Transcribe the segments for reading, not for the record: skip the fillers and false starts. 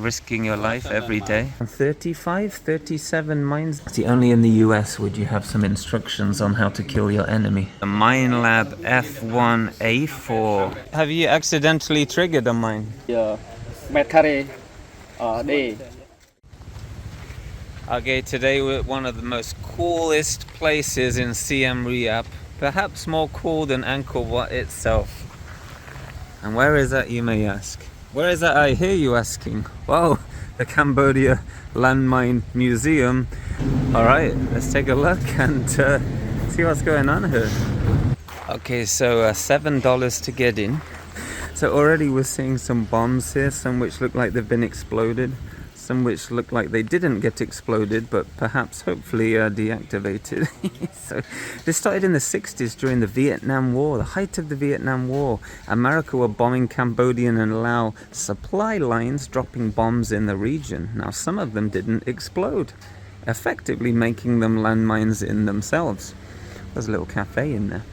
risking your life every day. 35, 37 mines. See, only in the US would you have some instructions on how to kill your enemy. A mine lab F1A4. Have you accidentally triggered a mine? Yeah, day. Okay, today we're at one of the most coolest places in Siem Reap. Perhaps more cool than Angkor itself. And where is that, you may ask? Where is that, I hear you asking? Well, the Cambodia Landmine Museum. Alright, let's take a look and see what's going on here. Okay, so $7 to get in. So already we're seeing some bombs here, some which look like they've been exploded, some which look like they didn't get exploded, but perhaps hopefully deactivated. So this started in the 60s during the Vietnam War, the height of the Vietnam War. America were bombing Cambodian and Lao supply lines, dropping bombs in the region. Now some of them didn't explode, effectively making them landmines in themselves. There's a little cafe in there.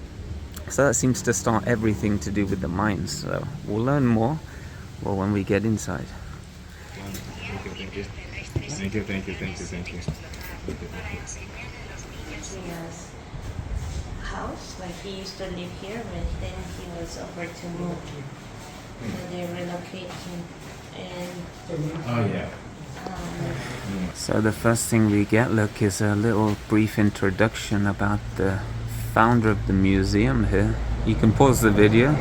So that seems to start everything to do with the mines. So we'll learn more when we get inside. Thank you. House, like he used to live here, but then he was offered to move. So they relocate him, and Oh yeah. So the first thing we get, look, is a little brief introduction about the founder of the museum here. You can pause the video,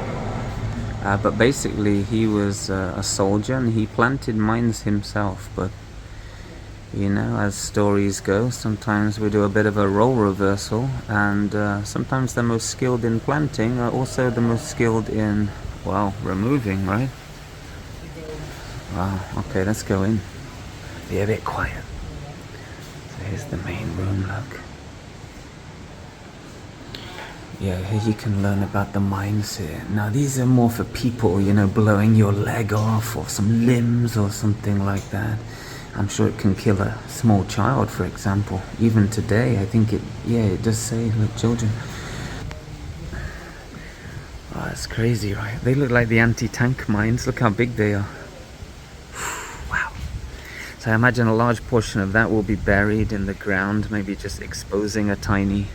but basically he was a soldier and he planted mines himself. But you know, as stories go, sometimes we do a bit of a role reversal, and sometimes the most skilled in planting are also the most skilled in, well, removing, right? Wow, okay, let's go in. Be a bit quiet. So here's the main room, look. Yeah, here you can learn about the mines here. Now these are more for people, you know, blowing your leg off or some limbs or something like that. I'm sure it can kill a small child, for example. Even today, I think it does say, look, children. Oh, that's crazy, right? They look like the anti-tank mines. Look how big they are. Wow. So I imagine a large portion of that will be buried in the ground, maybe just exposing a tiny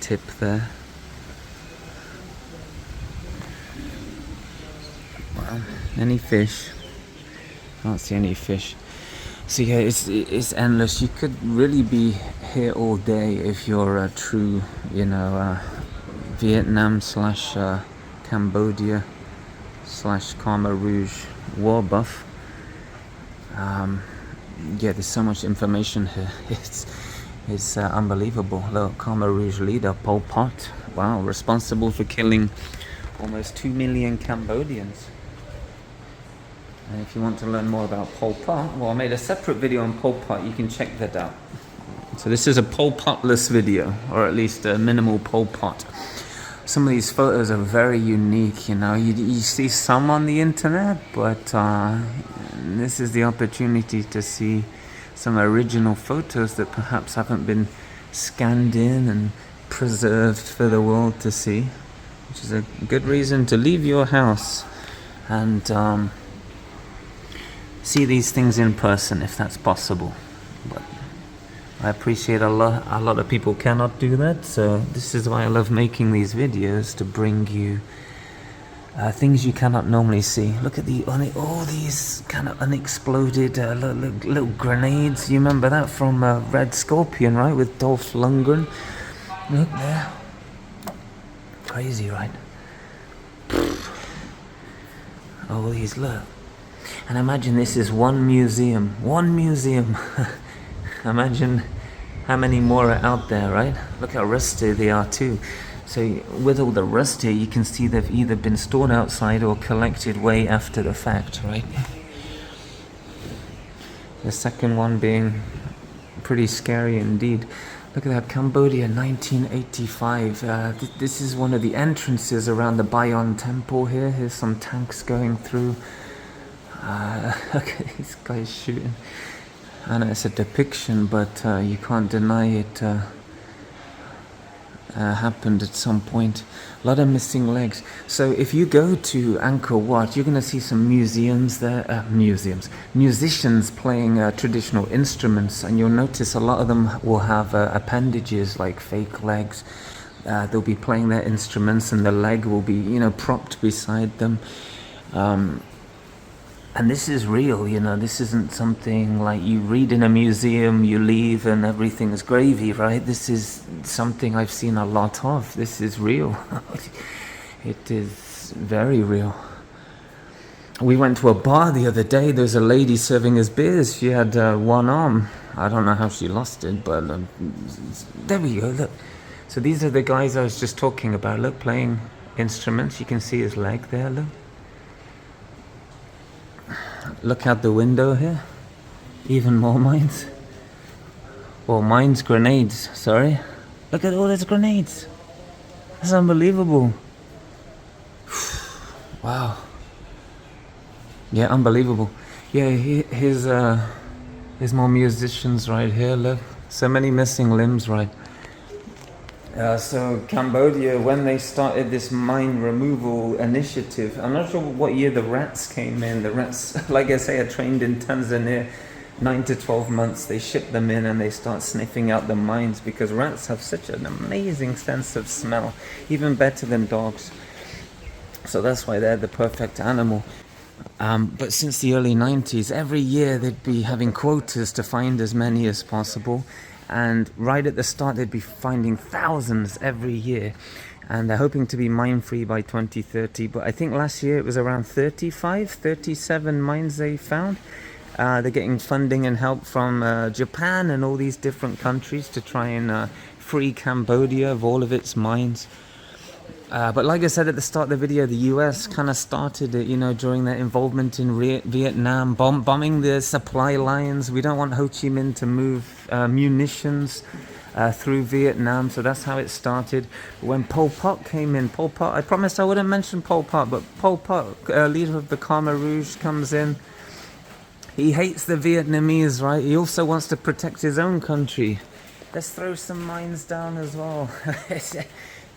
tip there. Wow. Any fish? I don't see any fish. So yeah, it's endless. You could really be here all day if you're a true, you know, Vietnam / Cambodia / Khmer Rouge war buff. Yeah, there's so much information here. It's unbelievable. Look, Khmer Rouge leader Pol Pot. Wow, responsible for killing almost 2 million Cambodians. And if you want to learn more about Pol Pot, well, I made a separate video on Pol Pot. You can check that out. So this is a Pol Pot-less video, or at least a minimal Pol Pot. Some of these photos are very unique, you know. You see some on the internet, but this is the opportunity to see some original photos that perhaps haven't been scanned in and preserved for the world to see, which is a good reason to leave your house and see these things in person if that's possible. But I appreciate a lot of people cannot do that, so this is why I love making these videos, to bring you things you cannot normally see. Look at all these kind of unexploded little grenades. You remember that from Red Scorpion, right, with Dolph Lundgren? Look there. Crazy, right? All these, look. And imagine this is one museum. Imagine how many more are out there, right? Look how rusty they are too. So with all the rust here, you can see they've either been stored outside or collected way after the fact, right? The second one being pretty scary indeed. Look at that, Cambodia 1985. This is one of the entrances around the Bayon temple here. Here's some tanks going through. Look at these guys shooting. I know it's a depiction, but you can't deny it. happened at some point. A lot of missing legs. So if you go to Angkor Wat, you're going to see some museums there, musicians playing traditional instruments, and you'll notice a lot of them will have appendages like fake legs. They'll be playing their instruments, and the leg will be, propped beside them. And this is real, this isn't something like you read in a museum, you leave and everything's gravy, right? This is something I've seen a lot of. This is real. It is very real. We went to a bar the other day. There's a lady serving us beers. She had one arm. I don't know how she lost it, but there we go, look. So these are the guys I was just talking about, look, playing instruments. You can see his leg there, look. Look out the window here. Even more mines. Or mines, grenades, sorry. Look at all those grenades. That's unbelievable. Wow. Yeah, unbelievable. Yeah, here's more musicians right here, look. So many missing limbs, right. So Cambodia, when they started this mine removal initiative, I'm not sure what year the rats came in. The rats, like I say, are trained in Tanzania, 9 to 12 months. They ship them in and they start sniffing out the mines because rats have such an amazing sense of smell, even better than dogs. So that's why they're the perfect animal. But since the early 90s, every year they'd be having quotas to find as many as possible. And right at the start, they'd be finding thousands every year. And they're hoping to be mine-free by 2030. But I think last year it was around 37 mines they found. They're getting funding and help from Japan and all these different countries to try and free Cambodia of all of its mines. But like I said at the start of the video, the US kind of started it, during their involvement in Vietnam, bombing the supply lines. We don't want Ho Chi Minh to move munitions through Vietnam, so that's how it started. When Pol Pot came in, I promised I wouldn't mention Pol Pot, but Pol Pot, leader of the Khmer Rouge, comes in. He hates the Vietnamese, right? He also wants to protect his own country. Let's throw some mines down as well.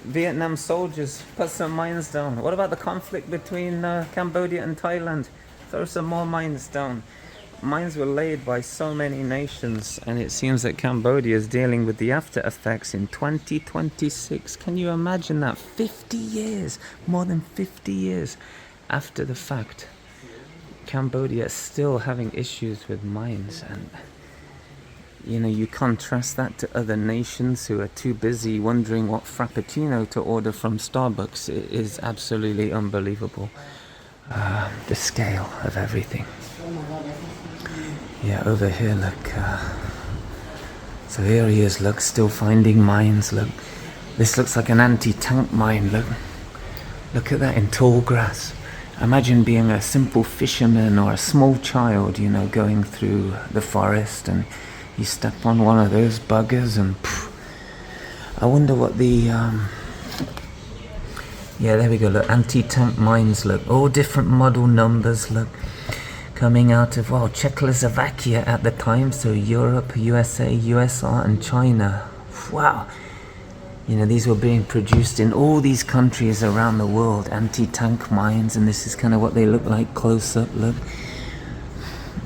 Vietnam soldiers, put some mines down. What about the conflict between Cambodia and Thailand? Throw some more mines down. Mines were laid by so many nations, and it seems that Cambodia is dealing with the after effects in 2026. Can you imagine that? 50 years, more than 50 years after the fact. Cambodia is still having issues with mines, and you contrast that to other nations who are too busy wondering what frappuccino to order from Starbucks. It is absolutely unbelievable, the scale of everything. Yeah, over here, look. So here he is, look, still finding mines, look. This looks like an anti-tank mine, look. Look at that in tall grass. Imagine being a simple fisherman or a small child, going through the forest, and you step on one of those buggers and I wonder what the yeah, there we go, look, anti-tank mines, look, all different model numbers, look, coming out of Czechoslovakia at the time, so Europe, USA, USSR and China. Wow. These were being produced in all these countries around the world, anti-tank mines, and this is kind of what they look like close up, look.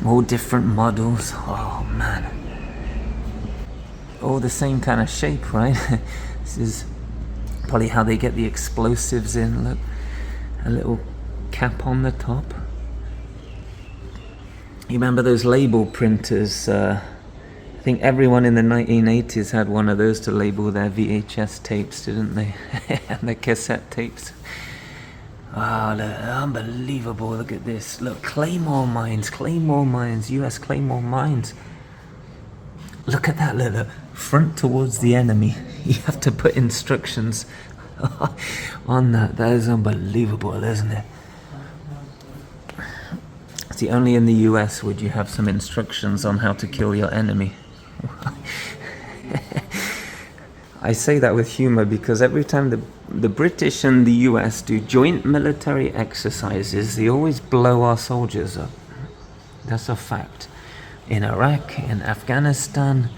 All different models. Oh man. All the same kind of shape, right? This is probably how they get the explosives in, look. A little cap on the top. You remember those label printers? I think everyone in the 1980s had one of those to label their VHS tapes, didn't they? And the cassette tapes. Wow, look, unbelievable, look at this. Look, Claymore mines, US Claymore mines. Look at that, look, front towards the enemy. You have to put instructions on that. That is unbelievable, isn't it? See, only in the US would you have some instructions on how to kill your enemy. I say that with humor because every time the British and the US do joint military exercises, they always blow our soldiers up. That's a fact. In Iraq, in Afghanistan,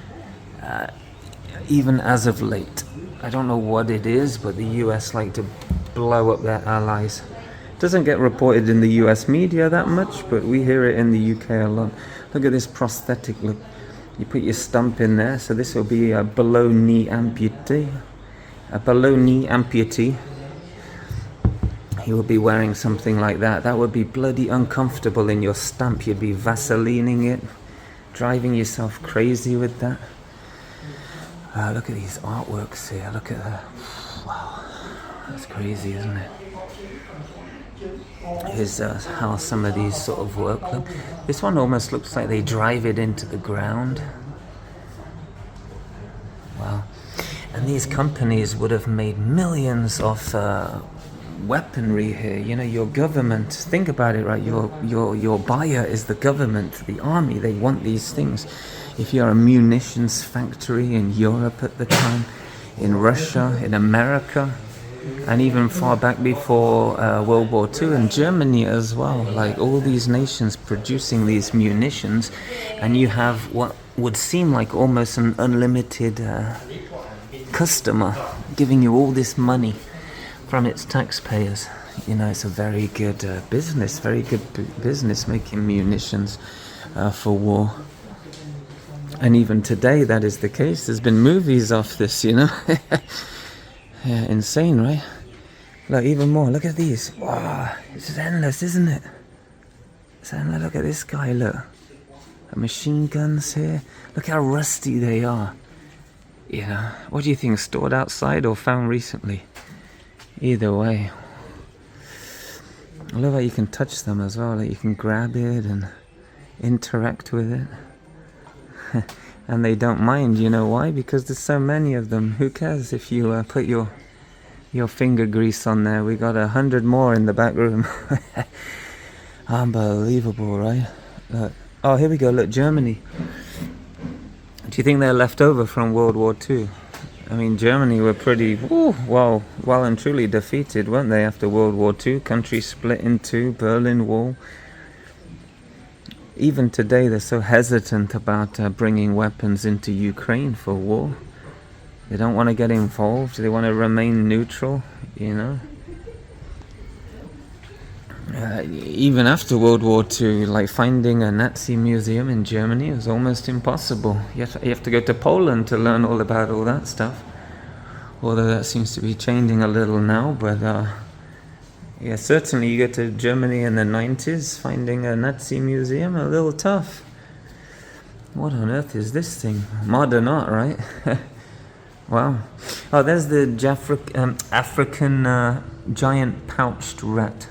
even as of late. I don't know what it is, but the US like to blow up their allies. Doesn't get reported in the US media that much, but we hear it in the UK a lot. Look at this prosthetic, look. You put your stump in there, so this will be a below knee amputee. A below knee amputee. He will be wearing something like that. That would be bloody uncomfortable in your stump. You'd be vaselining it, driving yourself crazy with that. Look at these artworks here. Look at that. Wow, that's crazy, isn't it? Here's how some of these sort of work. Look, this one almost looks like they drive it into the ground. Wow. And these companies would have made millions of weaponry here. You know, your government, think about it, right? Your buyer is the government, the army. They want these things. If you're a munitions factory in Europe at the time, in Russia, in America, and even far back before World War II, in Germany as well, like all these nations producing these munitions, and you have what would seem like almost an unlimited customer giving you all this money from its taxpayers. You know, it's a very good business, business making munitions for war. And even today that is the case. There's been movies off this, you know. Yeah, insane, right? Look, even more. Look at these. Wow, this is endless, isn't it? It's endless. Look at this guy, look. The machine guns here. Look how rusty they are. You know, what do you think? Stored outside or found recently? Either way. I love how you can touch them as well. Like you can grab it and interact with it. And they don't mind, you know why? Because there's so many of them. Who cares if you put your finger grease on there? We got 100 more in the back room. Unbelievable, right? Look. Oh, here we go. Look, Germany. Do you think they're left over from World War II? I mean, Germany were pretty well and truly defeated, weren't they, after World War II? Country split in two, Berlin Wall. Even today, they're so hesitant about bringing weapons into Ukraine for war. They don't want to get involved. They want to remain neutral, you know. Even after World War II, like finding a Nazi museum in Germany was almost impossible. You have to go to Poland to learn all about all that stuff. Although that seems to be changing a little now, but yeah, certainly you go to Germany in the 90s, finding a Nazi museum, a little tough. What on earth is this thing? Modern art, right? Wow. Oh, there's the African giant pouched rat.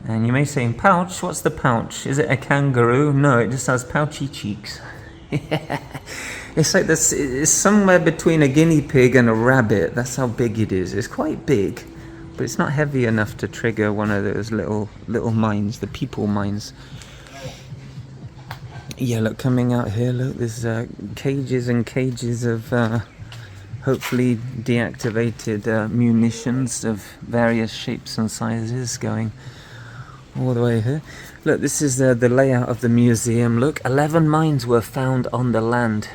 And you may say, pouch? What's the pouch? Is it a kangaroo? No, it just has pouchy cheeks. It's like this. It's somewhere between a guinea pig and a rabbit. That's how big it is. It's quite big. But it's not heavy enough to trigger one of those little mines, the people mines. Yeah, look, coming out here, look, there's cages and cages of hopefully deactivated munitions of various shapes and sizes going all the way here. Look, this is the layout of the museum. Look, 11 mines were found on the land.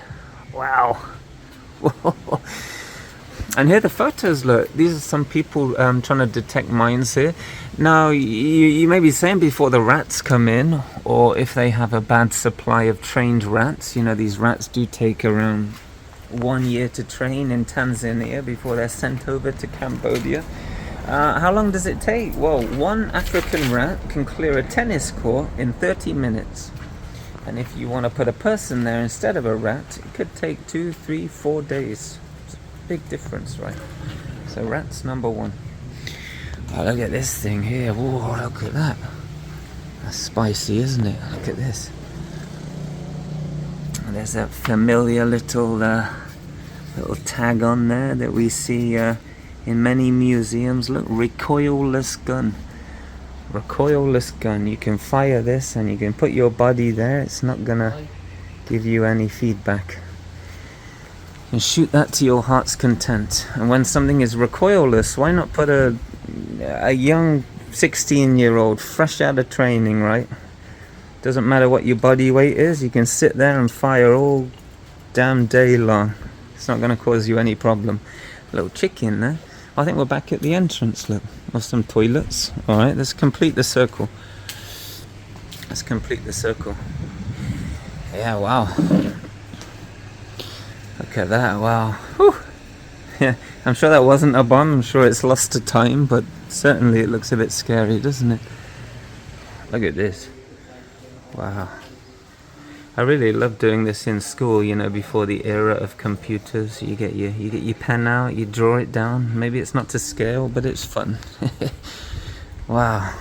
Wow. And here the photos, look, these are some people trying to detect mines here. Now, you may be saying before the rats come in, or if they have a bad supply of trained rats, you know, these rats do take around 1 year to train in Tanzania before they're sent over to Cambodia. How long does it take? Well, one African rat can clear a tennis court in 30 minutes. And if you want to put a person there instead of a rat, it could take 2, 3, 4 days. Big difference, right? So rats number one. Oh, look at this thing here. Whoa, look at that. That's spicy, isn't it? Look at this. And there's that familiar little tag on there that we see in many museums. Look, recoilless gun. Recoilless gun. You can fire this and you can put your body there. It's not gonna give you any feedback. And shoot that to your heart's content. And when something is recoilless, why not put a young 16-year-old fresh out of training, right? Doesn't matter what your body weight is, you can sit there and fire all damn day long. It's not going to cause you any problem. Little chicken there. I think we're back at the entrance, look. Or some toilets. Alright, let's complete the circle. Let's complete the circle. Yeah, wow. Look at that, wow. Whew. Yeah, I'm sure that wasn't a bomb. I'm sure it's lost to time, but certainly it looks a bit scary, doesn't it? Look at this. Wow. I really love doing this in school, you know, before the era of computers. You get your pen out, you draw it down. Maybe it's not to scale, but it's fun. Wow.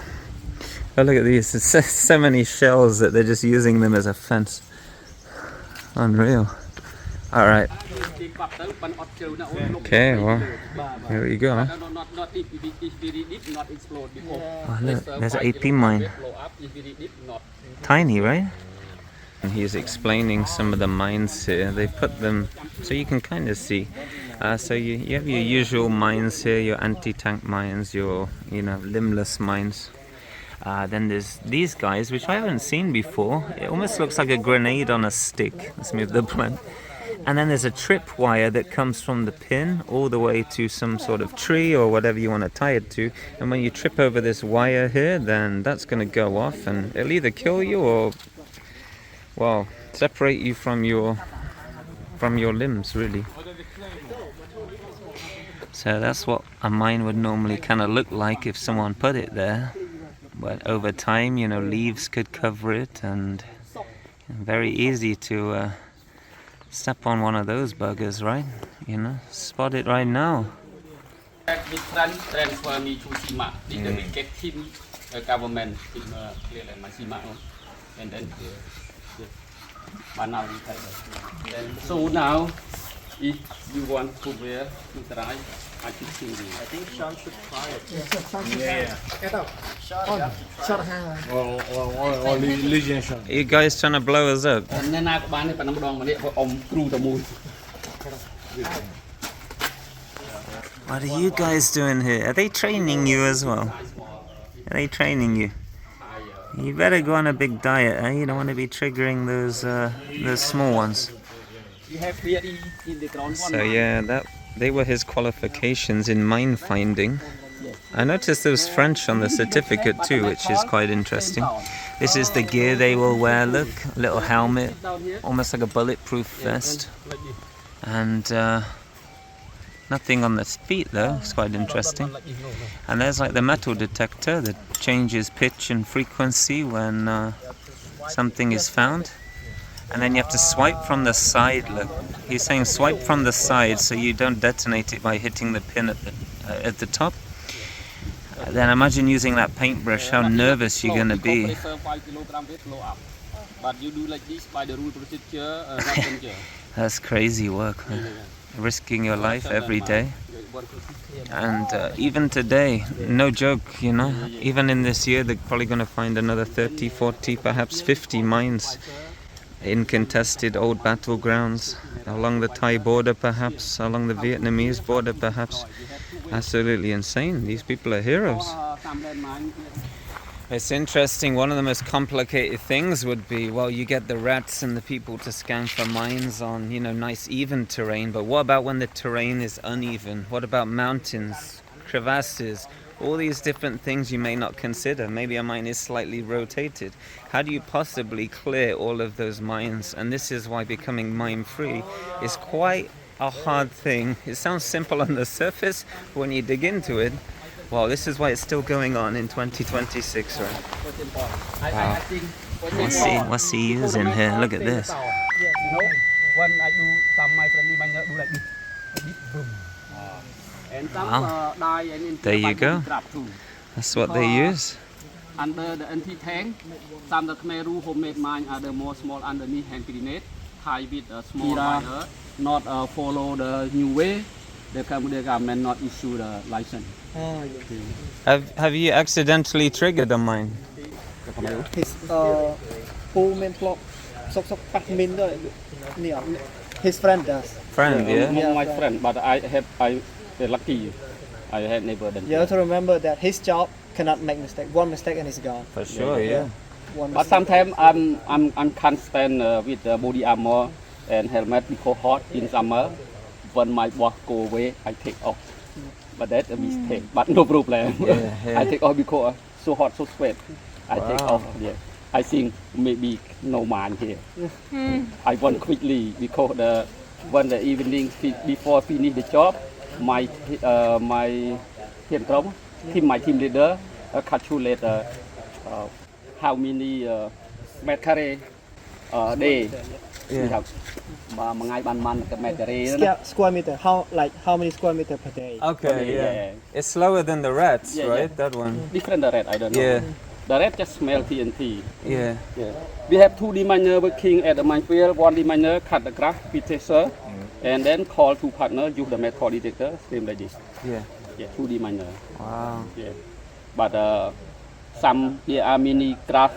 Oh, look at these. There's so many shells that they're just using them as a fence. Unreal. Alright. Okay, well, here we go. Huh? Oh, look, there's an AP mine. Tiny, right? And he's explaining some of the mines here. They put them so you can kind of see. So you have your usual mines here, your anti-tank mines, your limbless mines. Then there's these guys, which I haven't seen before. It almost looks like a grenade on a stick. Let's move the plant. And then there's a trip wire that comes from the pin all the way to some sort of tree or whatever you want to tie it to. And when you trip over this wire here, then that's going to go off and it'll either kill you or, well, separate you from your limbs, really. So that's what a mine would normally kind of look like if someone put it there. But over time, you know, leaves could cover it, and very easy to step on one of those buggers, right? You know, spot it right now. Transfer me to Sima. We get him government in and then so now, if you want to wear to try, I think Sean should try it. Yeah. Or Legion shot. Are you guys trying to blow us up? What are you guys doing here? Are they training you as well? Are they training you? You better go on a big diet, eh? You don't want to be triggering those small ones. So yeah, they were his qualifications in mine finding. I noticed there was French on the certificate too, which is quite interesting. This is the gear they will wear, look, a little helmet, almost like a bulletproof vest. And nothing on the feet though, it's quite interesting. And there's like the metal detector that changes pitch and frequency when something is found. And then you have to swipe from the side, look. He's saying swipe from the side so you don't detonate it by hitting the pin at the top. Then imagine using that paintbrush, how nervous you're going to be. But you do like this by the rule procedure, That's crazy work, man. Risking your life every day. And even today, no joke, you know, even in this year they're probably going to find another 30, 40, perhaps 50 mines in contested old battlegrounds, along the Thai border perhaps, along the Vietnamese border perhaps. Absolutely insane. These people are heroes. It's interesting, one of the most complicated things would be, well, you get the rats and the people to scan for mines on, you know, nice even terrain, but what about when the terrain is uneven? What about mountains, crevasses, all these different things you may not consider? Maybe a mine is slightly rotated. How do you possibly clear all of those mines? And this is why becoming mine-free is quite a hard thing. It sounds simple on the surface, but when you dig into it, well, this is why it's still going on in 2026, right? Wow. What's he using here? Look at this. You know, when I do some my friendly mine do like this, boom. And some die and there you go. That's what they use. Under the anti-tank, some the Khmer homemade mine are the more small underneath hand grenade, tie with a small wire, not follow the new way. The Cambodia government not issue the license. Have you accidentally triggered a mine? His Phumi block, his friend does. Friend, yeah? My friend, but I lucky. I had never done. You have to remember that his job cannot make mistake. One mistake and he's gone. For sure, yeah. But sometimes I can't stand with the body armor and helmet because hot in summer. when my work go away, I take off. But that's a mistake. But no problem. Yeah. I take off because so hot, so sweat. I take Wow. off. Yeah. I think maybe no man here. I want quickly because when the evening before finish the job, my team leader calculate how many mét carré day we Yeah. have. Mà ngày ban man cái mét carré Square meter. How many square meter per day? Okay, yeah. Yeah. It's slower than the rats, Yeah, right? yeah. That one. different the red, I don't know. Yeah. The red just smell TNT. Yeah. Yeah. We have 2 deminer working at the mine field. One deminer cut the grass with tracer, and then call 2 partners use the metal detector, same like this. Yeah. Yeah, 2 deminer. Wow. Yeah. But some there are many grass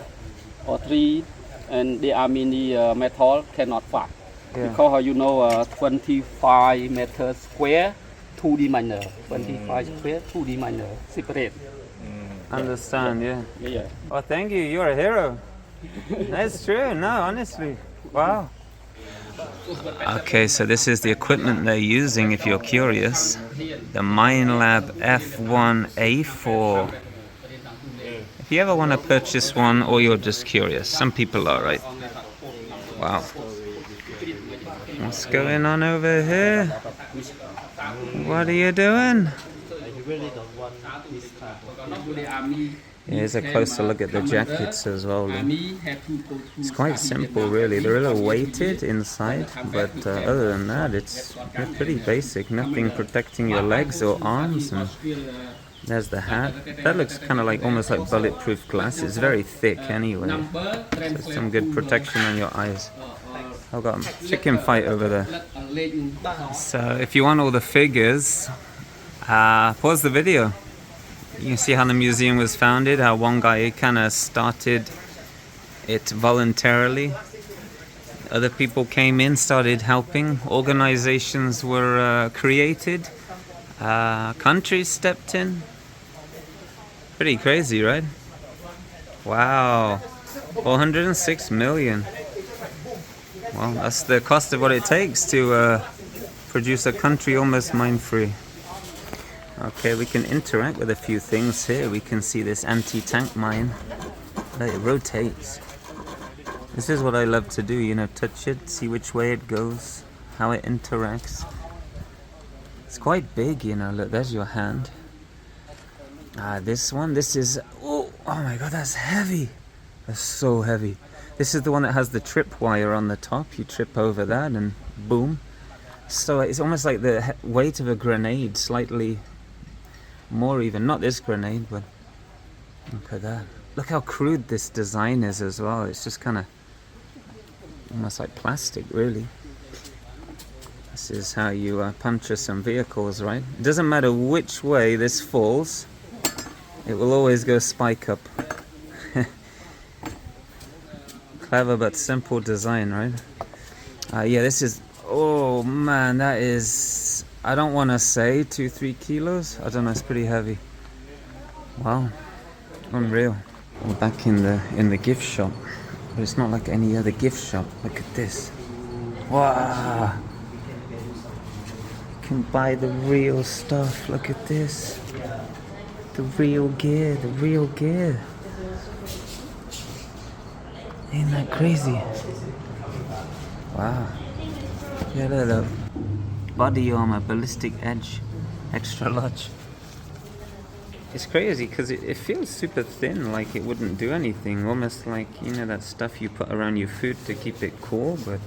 or tree, and there are many metal cannot find. Yeah. Because 25 meters square, 2 deminer. 25 square, 2 deminer, separate. Understand, yeah. Yeah. Oh, thank you. You're a hero. That's true. No, honestly. Wow. Okay, so this is the equipment they're using if you're curious. The Mine Lab F1A4. If you ever want to purchase one or you're just curious, some people are, right? Wow. What's going on over here? What are you doing? Here's a closer look at the jackets as well. It's quite simple, really. They're a little weighted inside, but other than that, they're pretty basic. Nothing protecting your legs or arms. And there's the hat. That looks kind of like almost like bulletproof glass. It's very thick anyway. So some good protection on your eyes. I've got a chicken fight over there. So if you want all the figures, pause the video. You can see how the museum was founded, how one guy kind of started it voluntarily. Other people came in, started helping. Organizations were created. Countries stepped in. Pretty crazy, right? Wow. 406 million. Well, that's the cost of what it takes to produce a country almost mine-free. Okay, we can interact with a few things here. We can see this anti-tank mine. It rotates. This is what I love to do, you know, touch it, see which way it goes, how it interacts. It's quite big, you know, look, there's your hand. This one, this is, oh my god, that's heavy. That's so heavy. This is the one that has the trip wire on the top. You trip over that and boom. So it's almost like the weight of a grenade, slightly more even. Not this grenade, but look at that. Look how crude this design is as well. It's just kind of almost like plastic, really. This is how you puncture some vehicles, right? It doesn't matter which way this falls, it will always go spike up. Clever but simple design, right? Yeah, this is, oh man, that is, I don't want to say 2-3 kilos. I don't know, it's pretty heavy. Wow, unreal. We're back in the gift shop, but it's not like any other gift shop. Look at this. Wow. You can buy the real stuff. Look at this. The real gear, the real gear. Ain't that crazy? Wow. Yeah, look at that. Body armor, ballistic edge, extra large. It's crazy because it feels super thin, like it wouldn't do anything. Almost like, you know, that stuff you put around your food to keep it cool, but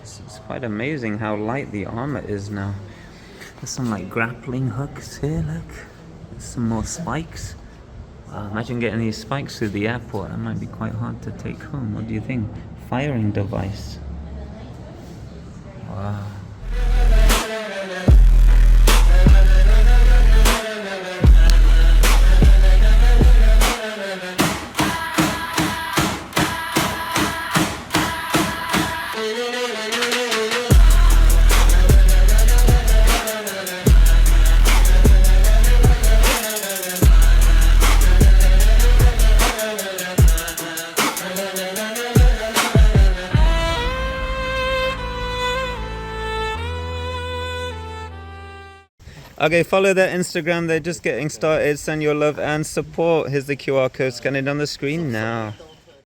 it's quite amazing how light the armor is now. There's some like grappling hooks here, look. There's some more spikes. Wow, imagine getting these spikes through the airport. That might be quite hard to take home. What do you think? Firing device. Wow. Okay, follow their Instagram. They're just getting started. Send your love and support. Here's the QR code. Scan it on the screen now.